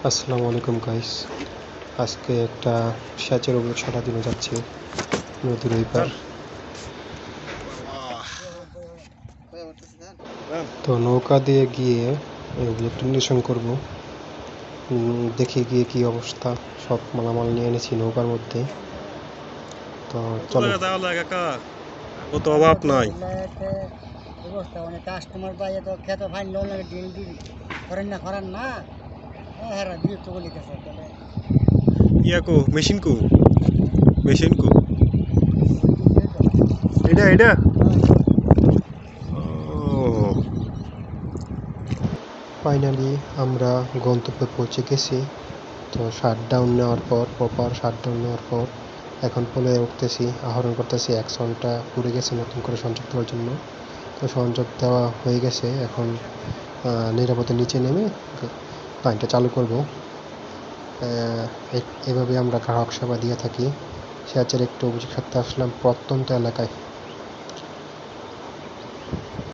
আসসালামু আলাইকুম গাইস। আজকে একটা সেচের অভিযোগ সারা দিনে যাচ্ছি নদীর ওই পার। তো নৌকা দিয়ে গিয়ে এই অভিযোগটা নিরসন করবো। দেখি গিয়ে কি অবস্থা। সব মালামাল নিয়ে এনেছি নৌকার মধ্যে। তো কত চলো। টাকা দেওয়া লাগে কাকা? কত অভাব নাই। অবস্থা অনেক কাস্টমার পাইয়ে তো খেতে ফাইন লোন লাগে ডিল দিবি করেন না হ্যাঁ বিরক্ত বলিতেছে তাহলে মেশিন কু এটা ও ফাইনালি আমরা গন্তব্যে পৌঁছে গেছি। তো শাটডাউন নেওয়ার পর প্রপার শাটডাউন নেওয়ার পর এখন পোলে উঠতেছি, আহরণ করতেছি। অ্যাকশনটা পুড়ে গেছে, নতুন করে সংযোগ দেওয়ার জন্য। তো সংযোগ দেওয়া হয়ে গেছে। এখন নিরাপদে নিচে নেমে লাইনটা চালু করব। এভাবে আমরা গ্রাহক সেবা দিয়ে থাকি। সেচের একটু অভিযোগ সারতে আসলাম প্রত্যন্ত এলাকায়।